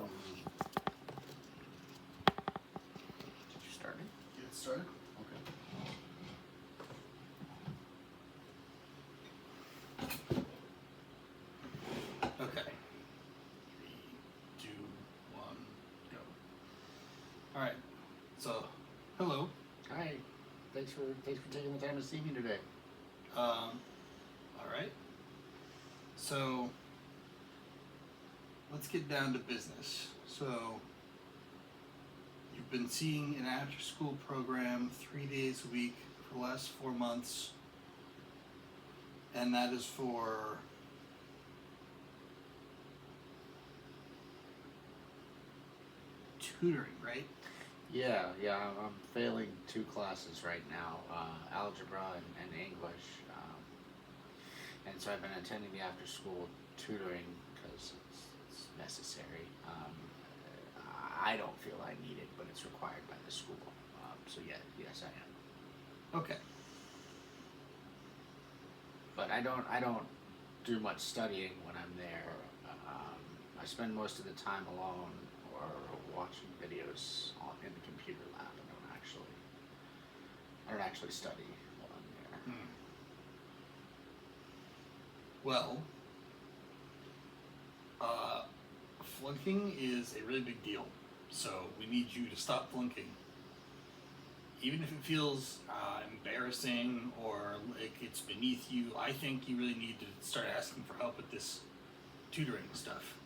Did you start it? Get it started? Okay. Okay. 3, 2, 1, go. Alright. So, hello. Hi. Thanks for taking the time to see me today. Alright. So, let's get down to business. So, you've been seeing an after-school program 3 days a week for the last 4 months, and that is for tutoring, right? Yeah, I'm failing 2 classes right now, algebra and English. And so I've been attending the after-school tutoring because it's necessary. I don't feel I need it, but it's required by the school. So yes, I am. Okay. But I don't do much studying when I'm there. I spend most of the time alone or watching videos in the computer lab. I don't actually study while I'm there. Well, flunking is a really big deal, so we need you to stop flunking. Even if it feels embarrassing or like it's beneath you, I think you really need to start asking for help with this tutoring stuff.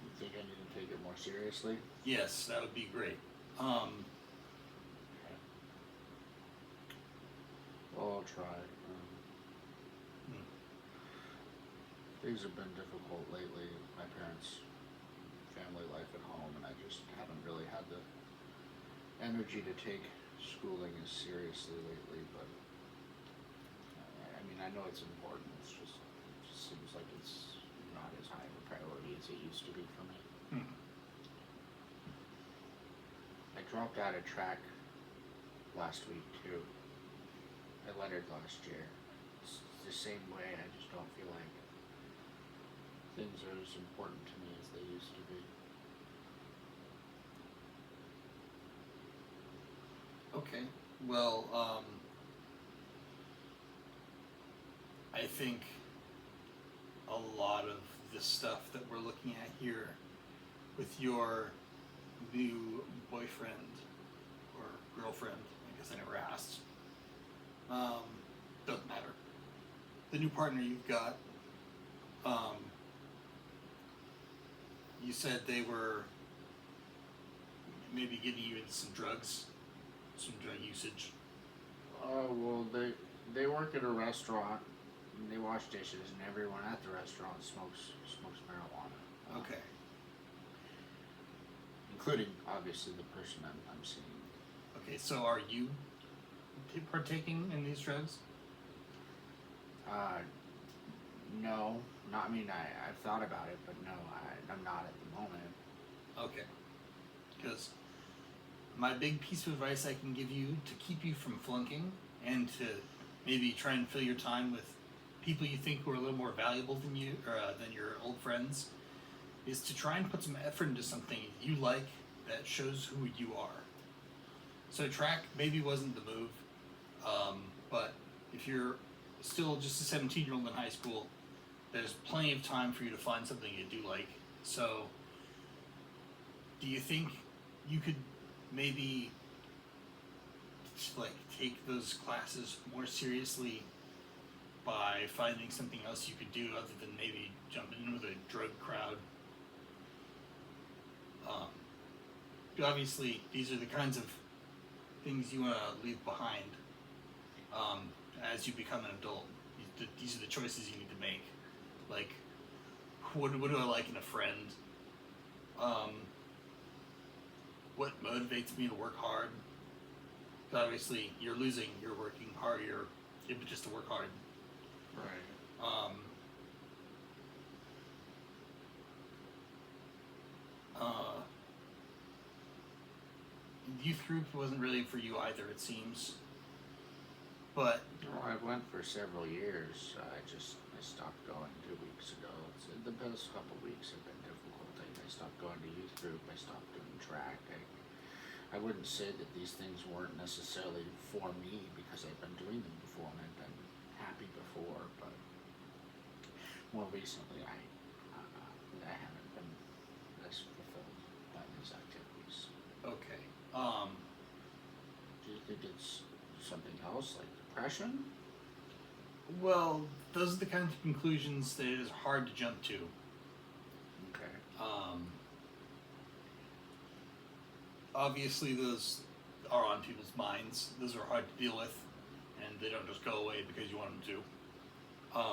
You think I need to take it more seriously? Yes, that would be great. Okay. Well, I'll try. Things have been difficult lately. My parents' family life at home, and I just haven't really had the energy to take schooling as seriously lately. But I mean, I know it's important. It just seems like it's not as high of a priority as it used to be for me. I dropped out of track last week too. I lettered last year. It's the same way. I just don't feel like things are as important to me as they used to be. Okay. Well, I think a lot of the stuff that we're looking at here with your new boyfriend or girlfriend, I guess I never asked, doesn't matter. The new partner you've got, you said they were maybe getting you into some drugs, some drug usage. Well, they work at a restaurant, and they wash dishes, and everyone at the restaurant smokes marijuana. Okay. Including, obviously, the person I'm seeing. Okay, so are you partaking in these drugs? No, not. I mean, I've thought about it, but no, I'm not at the moment. Okay. Because my big piece of advice I can give you to keep you from flunking and to maybe try and fill your time with people you think who are a little more valuable than you or than your old friends is to try and put some effort into something you like that shows who you are. So track maybe wasn't the move, but if you're still just a 17-year-old in high school, there's plenty of time for you to find something you do like. So do you think you could maybe like take those classes more seriously by finding something else you could do other than maybe jumping in with a drug crowd? Obviously, these are the kinds of things you want to leave behind as you become an adult. These are the choices you need to make. Like, what do I like in a friend? What motivates me to work hard? 'Cause obviously, you're losing. You're working hard. You're able just to work hard. Right. Youth group wasn't really for you either, it seems. But Well, I went for several years. I stopped going 2 weeks ago. The past couple weeks have been difficult. I stopped going to youth group, I stopped doing track. I wouldn't say that these things weren't necessarily for me because I've been doing them before and I've been happy before, but more recently I haven't been as fulfilled by these activities. Okay. Do you think it's something else like depression? Well, those are the kinds of conclusions that it is hard to jump to. Okay. Obviously, those are on people's minds. Those are hard to deal with, and they don't just go away because you want them to.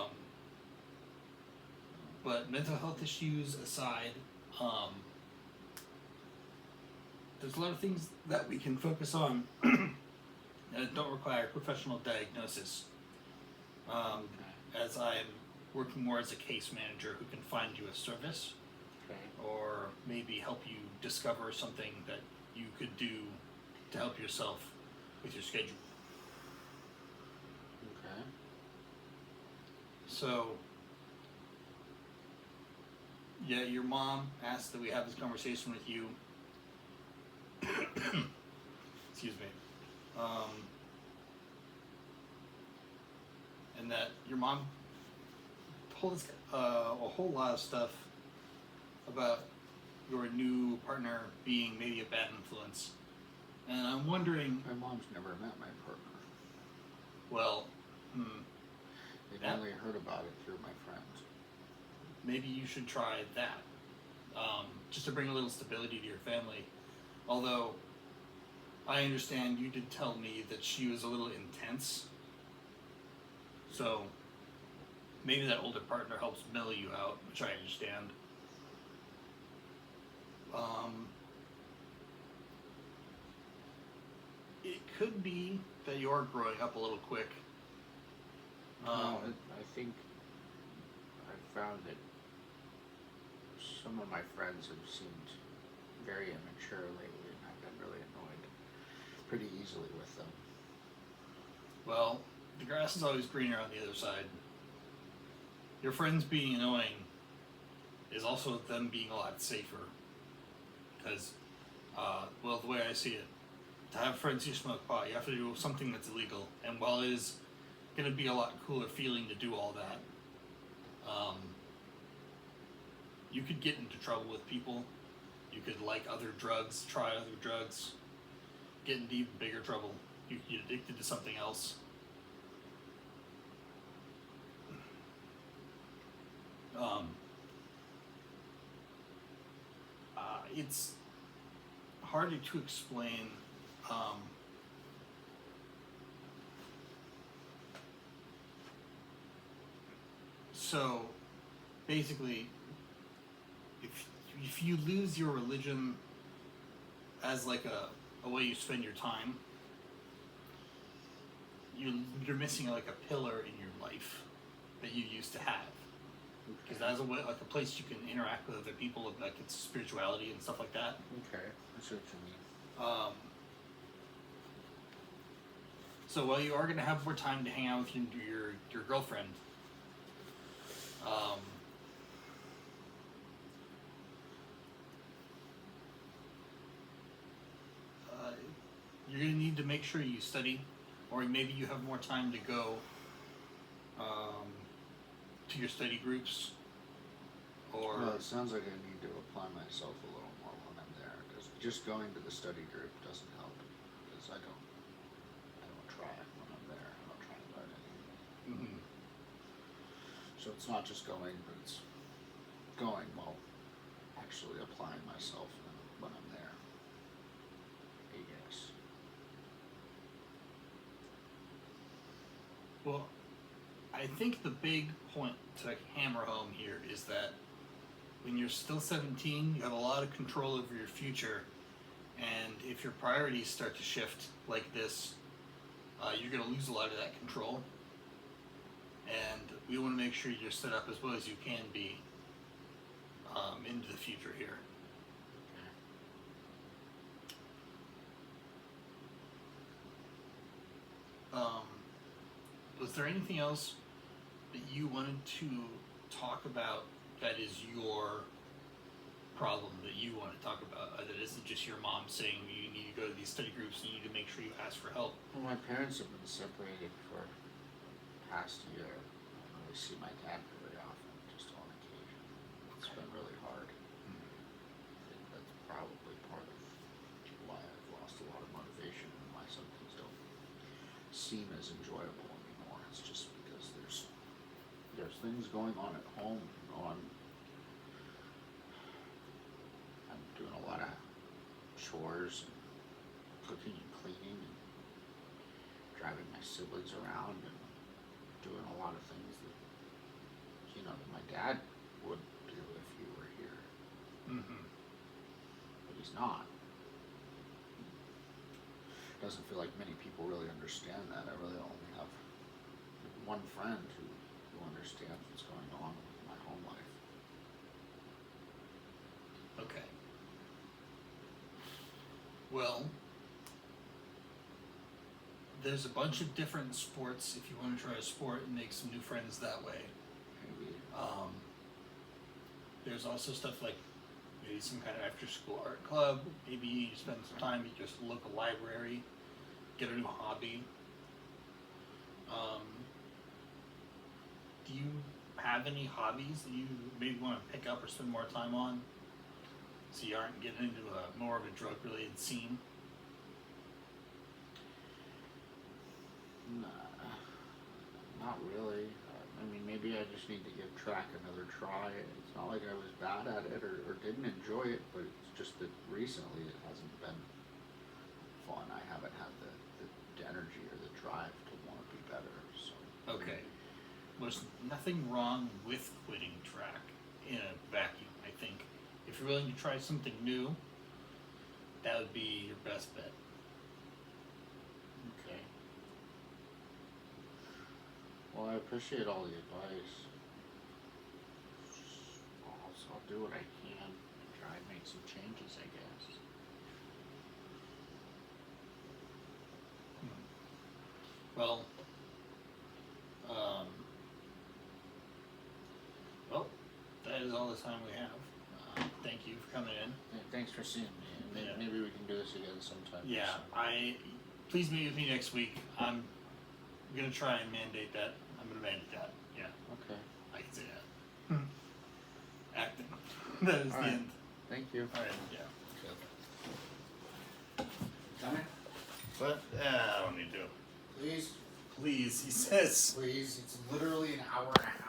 But mental health issues aside, there's a lot of things that we can focus on that don't require professional diagnosis. As I'm working more as a case manager who can find you a service Okay. or maybe help you discover something that you could do to help yourself with your schedule. Okay. So, yeah, your mom asked that we have this conversation with you. Excuse me. And that your mom told us a whole lot of stuff about your new partner being maybe a bad influence. And I'm wondering, My mom's never met my partner. well, They've Yeah. only heard about it through my friends. maybe you should try that. Just to bring a little stability to your family. Although, I understand you did tell me that she was a little intense. So, maybe that older partner helps mellow you out, which I understand. It could be that you're growing up a little quick. No, I think I've found that some of my friends have seemed very immature lately, and I've been really annoyed pretty easily with them. Well, the grass is always greener on the other side. Your friends being annoying is also them being a lot safer. Because, well, the way I see it, to have friends who smoke pot, you have to do something that's illegal. And while it is going to be a lot cooler feeling to do all that, you could get into trouble with people. You could like other drugs, try other drugs, get into even bigger trouble. You could get addicted to something else. It's harder to explain. So, basically, if you lose your religion as like a way you spend your time, you're missing like a pillar in your life that you used to have. Because that's a way, like a place you can interact with other people, like it's spirituality and stuff like that. Okay, I see what you mean. So while you are going to have more time to hang out with your girlfriend, you're going to need to make sure you study, or maybe you have more time to go to your study groups, or Well, it sounds like I need to apply myself a little more when I'm there, because just going to the study group doesn't help, because I don't try when I'm there. I don't try to learn anything. Mhm. So it's not just going, but it's going while actually applying myself when I'm there. I guess. Well, I think the big point to hammer home here is that when you're still 17, you have a lot of control over your future, and if your priorities start to shift like this, you're going to lose a lot of that control. And we want to make sure you're set up as well as you can be into the future here. Was there anything else that you wanted to talk about that is your problem that you want to talk about. That isn't just your mom saying you need to go to these study groups and you need to make sure you ask for help. Well, my parents have been separated for the past year. I don't really see my dad very often, just on occasion. It's been really hard. I think that's probably part of why I've lost a lot of motivation and why some things don't seem as enjoyable anymore. It's just because there's things going on at home. I'm doing a lot of chores and cooking and cleaning and driving my siblings around and doing a lot of things that, that my dad would do if he were here. Mm-hmm. But he's not. Doesn't feel like many people really understand that. I really only have one friend who understands what's going on with my home life. Okay. Well, there's a bunch of different sports. If you want to try a sport and make some new friends that way. Maybe. There's also stuff like maybe some kind of after-school art club. Maybe you spend some time at just a local library, get a new hobby. Do you have any hobbies that you maybe want to pick up or spend more time on, so you aren't getting into more of a drug-related scene? Nah, not really. I mean, maybe I just need to give track another try. It's not like I was bad at it or didn't enjoy it, but it's just that recently it hasn't been fun. I haven't had the energy or the drive to want to be better. So Okay. There's nothing wrong with quitting track in a vacuum, I think. If you're willing to try something new, that would be your best bet. Okay. Well, I appreciate all the advice. I'll do what I can and try and make some changes, I guess. Well, that is all the time we have. Thank you for coming in. Yeah, thanks for seeing me. And Yeah. maybe we can do this again sometime. Yeah, please meet with me next week. I'm gonna try and mandate that. I'm gonna mandate that. Yeah, Okay. I can say that. Acting. That is All the right. end. Thank you. All right. Yeah. Coming? But I don't need to. Please, Please, he says. please. It's literally an hour and a half.